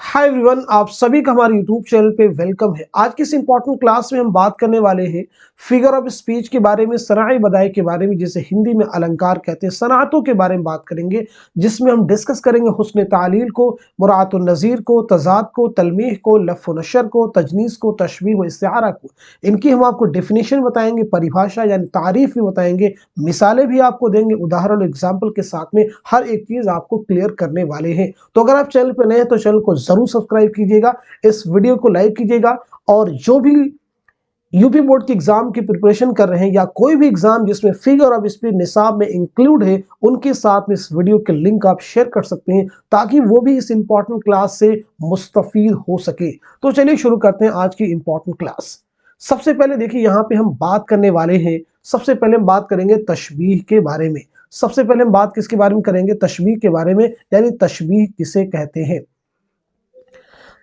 Hi everyone, आप सभी का हमारे यूट्यूब चैनल पे वेलकम है। आज की इस इंपॉर्टेंट क्लास में हम बात करने वाले हैं फिगर ऑफ स्पीच के बारे में, सनाई बदाई के बारे में, जिसे हिंदी में अलंकार कहते हैं। सनातों के बारे में बात करेंगे, जिसमें हम डिस्कस करेंगे हुस्न तालील को, मुरातुन नज़ीर को, तज़ाद को, तलमीह को, लफ़ व नशर को, तजनीस को, तशबीह व इस्तिआरा को। इनकी हम आपको डेफिनेशन बताएंगे, परिभाषा यानी तारीफ भी बताएंगे, मिसालें भी आपको देंगे, उदाहरण एग्जाम्पल के साथ में हर एक चीज़ आपको क्लियर करने वाले हैं। तो अगर आप चैनल पर नए हैं तो चैनल को जरूर सब्सक्राइब कीजिएगा, इस वीडियो को लाइक कीजिएगा, और जो भी यूपी बोर्ड के एग्जाम की प्रिपरेशन कर रहे हैं या कोई भी एग्जाम जिसमें फिगर ऑफ स्पीच निसाब में इंक्लूड है, उनके साथ में इस वीडियो के लिंक आप शेयर कर सकते हैं ताकि वो भी इस इंपॉर्टेंट क्लास से मुस्तफीद हो सके। तो चलिए शुरू करते हैं आज की इंपॉर्टेंट क्लास। सबसे पहले देखिए, यहाँ पे हम बात करने वाले हैं, सबसे पहले हम बात करेंगे तशबीह के बारे में। सबसे पहले हम बात किसके बारे में करेंगे? तशबीह के बारे में, यानी तशबीह किसे कहते हैं।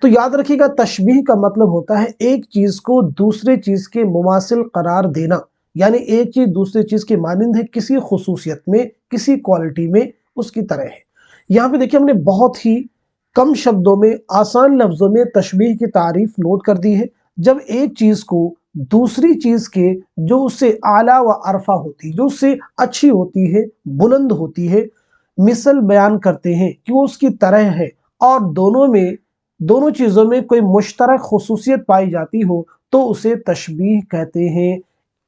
तो याद रखिएगा, तशबीह का मतलब होता है एक चीज को दूसरे चीज के मुमासिल करार देना, यानी एक चीज दूसरी चीज की मानिंद है, किसी खुसूसियत में, किसी क्वालिटी में उसकी तरह है। यहाँ पे देखिए, हमने बहुत ही कम शब्दों में, आसान लफ्जों में तशबीह की तारीफ नोट कर दी है। जब एक चीज को दूसरी चीज के जो उससे आला व अरफा होती, जो उससे अच्छी होती है, बुलंद होती है, मिसल बयान करते हैं कि वो उसकी तरह है, और दोनों चीजों में कोई मुश्तरक खुसूसियत पाई जाती हो, तो उसे तशबीह कहते हैं।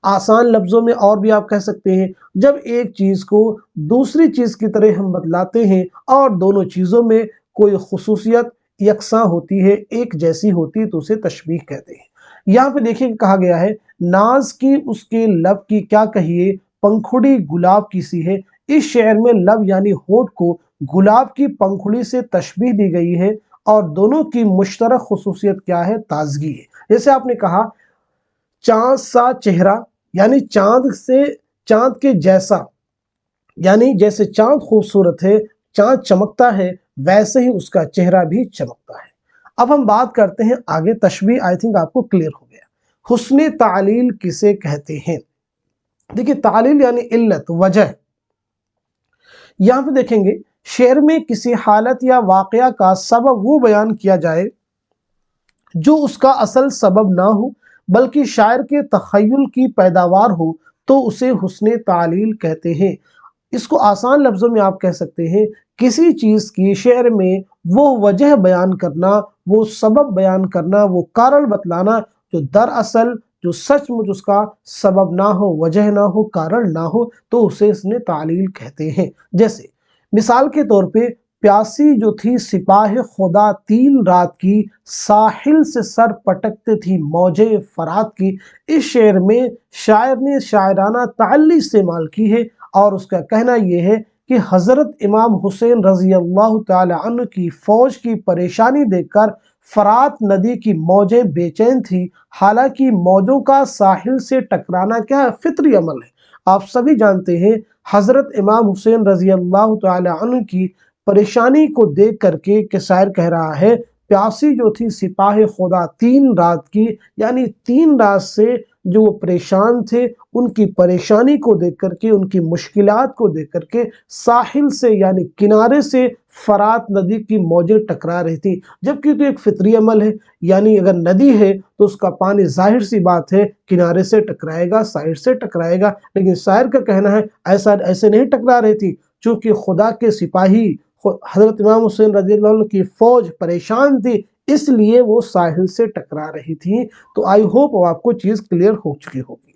आसान लफ्जों में और भी आप कह सकते हैं, जब एक चीज को दूसरी चीज की तरह हम बतलाते हैं और दोनों चीजों में कोई खुसूसियत यकसा होती है, एक जैसी होती है, तो उसे तशबीह कहते हैं। यहाँ पे देखिए कहा गया है, नाज की उसके लब की क्या कहिए, पंखुड़ी गुलाब की सी है। इस शेर में लब यानी होठ को गुलाब की पंखुड़ी से तशबीह दी गई है, और दोनों की मुश्तरक खुसूसियत क्या है? ताजगी है। जैसे आपने कहा चांद सा चेहरा, यानी चांद के जैसा, यानी जैसे चांद खूबसूरत है, चांद चमकता है, वैसे ही उसका चेहरा भी चमकता है। अब हम बात करते हैं आगे। तशबीह आई थिंक आपको क्लियर हो गया। हुस्न तालील किसे कहते हैं? देखिए, तालील यानी इल्लत, वजह। यहां पे देखेंगे, शेर में किसी हालत या वाकया का सबब वो बयान किया जाए जो उसका असल सबब ना हो, बल्कि शायर के तखय्युल की पैदावार हो, तो उसे हुस्न तालील कहते हैं। इसको आसान लफ्जों में आप कह सकते हैं, किसी चीज की शेर में वो वजह बयान करना, वो सबब बयान करना, वो कारण बतलाना जो दरअसल, जो सचमुच उसका सबब ना हो, वजह ना हो, कारण ना हो, तो उसे इसने तालील कहते हैं। जैसे मिसाल के तौर पे, प्यासी जो थी सिपाही खुदा 3 रात की, साहिल से सर पटकते थी मौजे फरात की। इस शेर में शायर ने शायराना ताल्ली इस्तेमाल की है, और उसका कहना यह है कि हजरत इमाम हुसैन रजी अल्लाह तआला अन्हु की फौज की परेशानी देखकर फरात नदी की मौजें बेचैन थी। हालांकि मौजों का साहिल से टकराना क्या है? फितरी अमल है। आप सभी जानते हैं, हजरत इमाम हुसैन रजी अल्लाह तआला अन्हु की परेशानी को देख करके के शायर कह रहा है, प्यासी जो थी सिपाही खुदा 3 रात की, यानी 3 रात से जो वो परेशान थे, उनकी परेशानी को देख करके, उनकी मुश्किलात को देख करके साहिल से यानी किनारे से फरात नदी की मौजें टकरा रही थी। जबकि तो एक फितरी अमल है, यानी अगर नदी है तो उसका पानी जाहिर सी बात है किनारे से टकराएगा, साइड से टकराएगा। लेकिन शायर का कहना है ऐसा ऐसे नहीं टकरा रही थी, चूंकि खुदा के सिपाही हजरत इमाम हुसैन रज़ी अल्लाह अन्हु की फौज परेशान थी, इसलिए वो साहिल से टकरा रही थी। तो आई होप आपको चीज क्लियर हो चुकी होगी।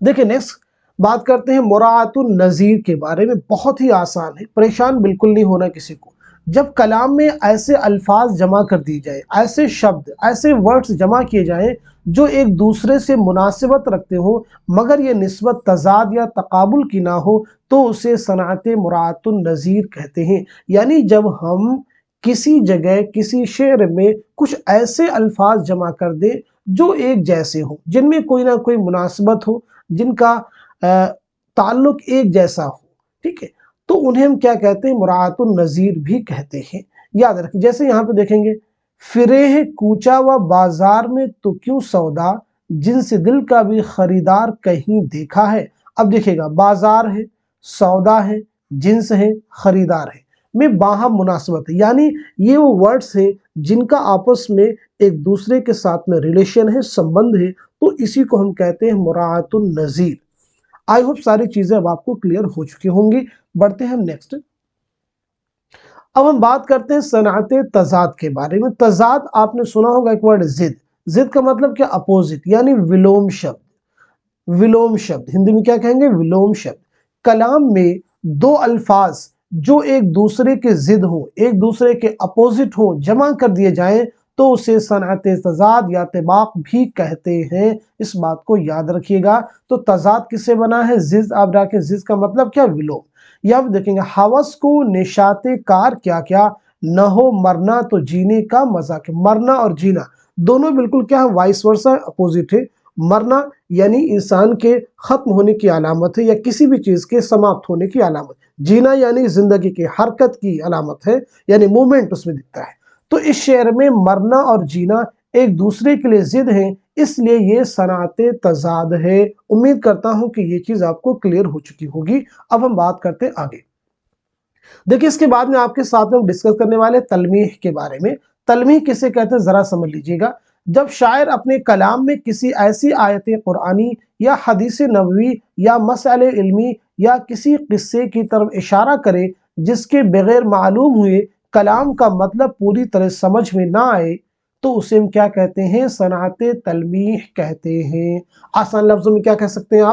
देखिए, नेक्स्ट बात करते हैं मुराअतुन नज़ीर के बारे में। बहुत ही आसान है, परेशान बिल्कुल नहीं होना किसी को। जब कलाम में ऐसे अल्फाज जमा कर दी जाए, ऐसे शब्द, ऐसे वर्ड्स जमा किए जाएं जो एक दूसरे से मुनासिबत रखते हो, मगर ये निस्बत तजाद या तकाबुल की ना हो, तो उसे सनात मुराअतुन नज़ीर कहते हैं। यानी जब हम किसी जगह, किसी शेर में कुछ ऐसे अल्फाज जमा कर दें जो एक जैसे हो, जिनमें कोई ना कोई मुनासिबत हो, जिनका ताल्लुक एक जैसा हो, ठीक है, तो उन्हें हम क्या कहते हैं? मुराअतुन नज़ीर भी कहते हैं। याद रखें, जैसे यहाँ पे देखेंगे, फिरे है कूचा व बाजार में तो क्यों सौदा, जिनसे दिल का भी खरीदार कहीं देखा है। अब देखिएगा, बाजार है, सौदा है, जिन्स है, खरीदार है। में बाहम मुनासबत है, यानी ये वो वर्ड्स हैं जिनका आपस में एक दूसरे के साथ में रिलेशन है, संबंध है, तो इसी को हम कहते हैं मुराअतुन नज़ीर। आई होप सारी चीजें अब आपको क्लियर हो चुकी होंगी। बढ़ते हैं हम नेक्स्ट। अब हम बात करते हैं सनात तजाद के बारे में। तजाद आपने सुना होगा एक वर्ड जिद। जिद का मतलब क्या? अपोजिट, यानी विलोम शब्द। विलोम शब्द हिंदी में क्या कहेंगे? विलोम शब्द। कलाम में दो अल्फाज जो एक दूसरे के जिद हो, एक दूसरे के अपोजिट हो, जमा कर दिए जाएं तो उसे सनात तजाद या तिबाक भी कहते हैं। इस बात को याद रखिएगा। तो तजाद किससे बना है? जिद। आप डाके जिद का मतलब क्या? विलोम। या आप देखेंगे हवस को निशाते कार क्या क्या, न हो मरना तो जीने का मजा क्या। मरना और जीना दोनों बिल्कुल क्या है? वाइस वर्सा, अपोजिट है। मरना यानी इंसान के खत्म होने की अलामत है या किसी भी चीज के समाप्त होने की अलामत। जीना यानी जिंदगी की हरकत की अलामत है, यानी मूवमेंट उसमें दिखता है। तो इस शेर में मरना और जीना एक दूसरे के लिए जिद हैं, इसलिए ये सनात तजाद है। उम्मीद करता हूं कि ये चीज आपको क्लियर हो चुकी होगी। अब हम बात करते हैं आगे। देखिए इसके बाद में आपके साथ में हम डिस्कस करने वाले तलमीह के बारे में। तलमीह किसे कहते हैं जरा समझ लीजिएगा। जब शायर अपने कलाम में किसी ऐसी आयत कुरानी या हदीस नबवी या मसले इल्मी या किसी किस्से की तरफ इशारा करे जिसके बगैर मालूम हुए कलाम का मतलब पूरी तरह समझ में ना आए, तो उसे हम क्या कहते हैं? सनात तलमीह कहते हैं। आसान लफ्जों में क्या कह सकते हैं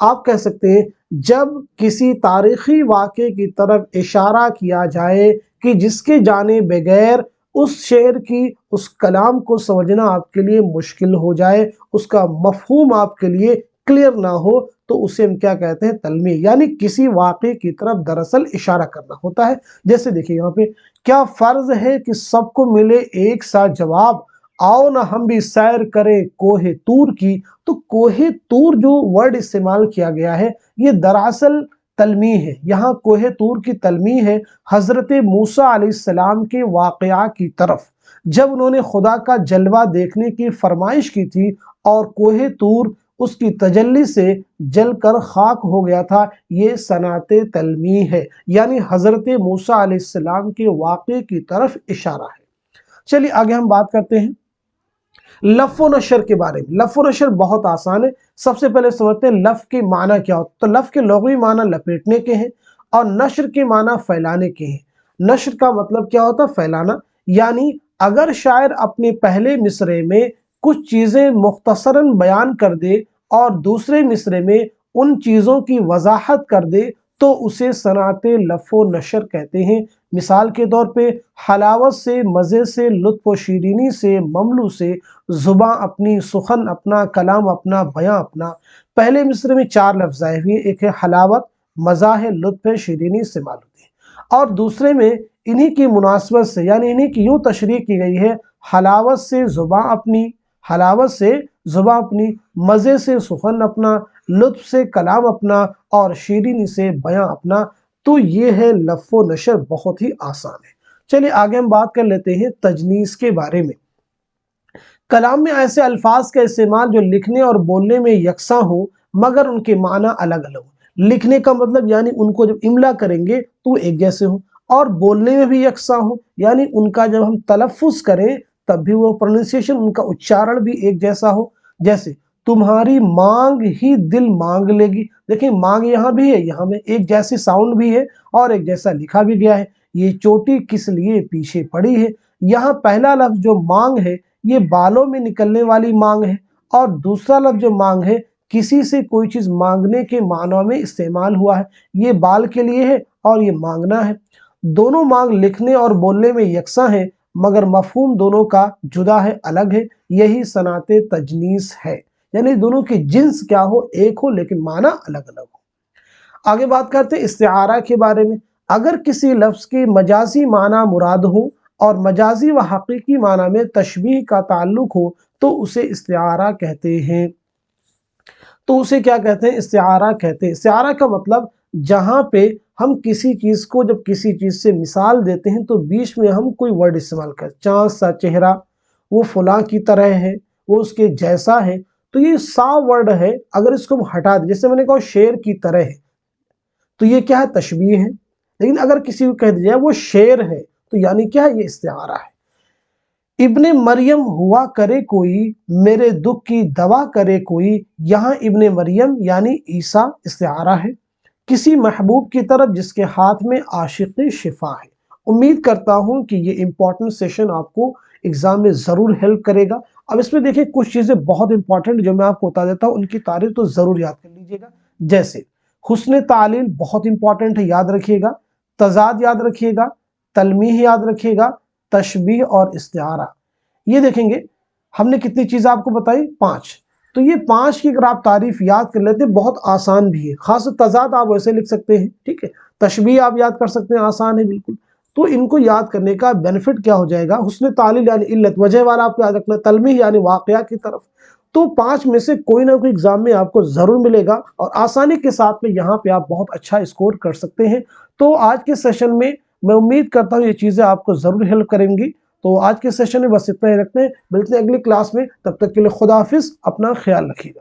आप कह सकते हैं जब किसी तारीखी वाक़े की तरफ इशारा किया जाए कि जिसके जाने बगैर उस शेर की, उस कलाम को समझना आपके लिए मुश्किल हो जाए, उसका मफहूम आपके लिए क्लियर ना हो, तो उसे हम क्या कहते हैं? तलमीह। यानी किसी वाक़े की तरफ दरअसल इशारा करना होता है। जैसे देखिए यहाँ पे, क्या फर्ज है कि सबको मिले एक सा जवाब, आओ ना हम भी सैर करें कोहे तूर की। तो कोहे तूर जो वर्ड इस्तेमाल किया गया है ये दरअसल तलमीह है। यहाँ कोहे तूर की तलमीह है हजरत मूसा अलैहिस्सलाम के वाक़या की तरफ, जब उन्होंने खुदा का जलवा देखने की फरमाइश की थी और कोहे तूर उसकी तजल्ली से जलकर खाक हो गया था। ये सनात तलमीह है, यानी हजरत मूसा अलैहिस्सलाम के वाक़े की तरफ इशारा है। चलिए आगे हम बात करते हैं लफ़ व नशर के बारे में। लफ़ व नशर बहुत आसान है। सबसे पहले समझते हैं लफ़ के माना क्या होता है। तो लफ़ के लुग़वी माना लपेटने के हैं और नशर के माना फैलाने के हैं। नशर का मतलब क्या होता है? फैलाना। यानी अगर शायर अपने पहले मिसरे में कुछ चीज़ें मुख्तसरन बयान कर दे और दूसरे मिसरे में उन चीज़ों की वजाहत कर दे तो उसे सनात लफ़ व नशर कहते हैं। मिसाल के तौर पे हलावत से, मज़े से, लुत्फ़ व शीरीनी से, ममलू से, ज़ुबां अपनी, सुखन अपना, कलाम अपना, बयां अपना। पहले मिसरे में 4 लफ्ज़ आए हुए, एक है हलावत, मज़ा है, लुत्फ़ है, शीरीनी, इस्तेमाल होती है। और दूसरे में इन्हीं की मुनासबत से, यानी इन्हीं की यूँ तशरीह की गई है, हलावत से ज़ुबां अपनी, हलावत से ज़ुबां अपनी, मज़े से सुखन अपना, लुत्फ़ से कलाम अपना और शीरीनी से बयां अपना। तो ये है लफ़ व नशर, बहुत ही आसान है। चलिए आगे हम बात कर लेते हैं तजनीस के बारे में। कलाम में ऐसे अल्फाज का इस्तेमाल जो लिखने और बोलने में यकसा हो मगर उनके माना अलग अलग हो। लिखने का मतलब यानी उनको जब इमला करेंगे तो एक जैसे हो, और बोलने में भी यकसा हो, यानी उनका जब हम तलफ़ुज़ करें तब भी वो प्रोनाउंसिएशन, उनका उच्चारण भी एक जैसा हो। जैसे तुम्हारी मांग ही दिल मांग लेगी। देखिए मांग यहाँ भी है, यहाँ में एक जैसी साउंड भी है और एक जैसा लिखा भी गया है। ये चोटी किस लिए पीछे पड़ी है। यहाँ पहला लफ्ज़ जो मांग है ये बालों में निकलने वाली मांग है, और दूसरा लफ्ज़ जो मांग है किसी से कोई चीज़ मांगने के मानों में इस्तेमाल हुआ है। ये बाल के लिए है और ये मांगना है। दोनों मांग लिखने और बोलने में यकसा है मगर मफहूम दोनों का जुदा है, अलग है। यही सनात तजनीस है, यानी दोनों की जिन्स क्या हो? एक हो, लेकिन माना अलग अलग हो। आगे बात करते हैं इस्तिआरा के बारे में। अगर किसी लफ्ज़ के मजाजी माना मुराद हो और मजाजी व हकीकी माना में तशबीह का ताल्लुक हो तो उसे इस्तिआरा कहते हैं। तो उसे क्या कहते हैं? इस्तिआरा कहते हैं। इस्तिआरा का मतलब जहाँ पे हम किसी चीज़ को, जब किसी चीज़ से मिसाल देते हैं तो बीच में हम कोई वर्ड इस्तेमाल करते हैं। चाँद सा चेहरा, वो फलां की तरह है, वो उसके जैसा है। तो ये सा वर्ड है, अगर इसको हम हटा दें, जैसे मैंने कहा शेर की तरह है, तो ये क्या है? तशबीह है। لیکن اگر کسی کو کہہ دیا وہ شعر ہے تو یعنی کیا ہے؟ یہ استعارہ ہے۔ ابن مریم ہوا کرے کوئی، میرے دکھ کی دوا کرے کوئی، یہاں ابن مریم یعنی عیسیٰ استعارہ ہے، کسی محبوب کی طرف جس کے ہاتھ میں عاشق شفا ہے۔ امید کرتا ہوں کہ یہ امپورٹنٹ سیشن آپ کو ایگزام میں ضرور ہیلپ کرے گا۔ اب اس میں دیکھیں کچھ چیزیں بہت امپورٹنٹ جو میں آپ کو بتا دیتا ہوں، ان کی تعریف تو ضرور یاد کر لیجئے گا۔ جیسے حسن تعلیل بہت امپورٹنٹ ہے، یاد رکھیے گا۔ تضاد یاد رکھیے گا، تلمیح یاد رکھیے گا، تشبیہ اور استعارہ۔ یہ دیکھیں گے ہم نے کتنی چیزیں آپ کو بتائی؟ 5۔ تو یہ 5 کی اگر آپ تعریف یاد کر لیتے ہیں بہت آسان بھی ہے۔ خاص تضاد آپ ویسے لکھ سکتے ہیں، ٹھیک ہے۔ تشبیہ آپ یاد کر سکتے ہیں، آسان ہے بالکل۔ تو ان کو یاد کرنے کا بینیفٹ کیا ہو جائے گا؟ حسن تعلیل یعنی علت وجہ والا آپ کو یاد رکھنا، تلمیح یعنی واقعہ کی طرف۔ تو 5 میں سے کوئی نہ کوئی ایگزام میں آپ کو ضرور ملے گا، اور آسانی کے ساتھ میں یہاں پہ آپ بہت اچھا اسکور کر سکتے ہیں۔ تو آج کے سیشن میں میں امید کرتا ہوں یہ چیزیں آپ کو ضرور ہیلپ کریں گی۔ تو آج کے سیشن میں بس اتنا ہی رکھتے ہیں، ملتے ہیں اگلی کلاس میں، تب تک کے لیے خدا حافظ، اپنا خیال رکھیے گا۔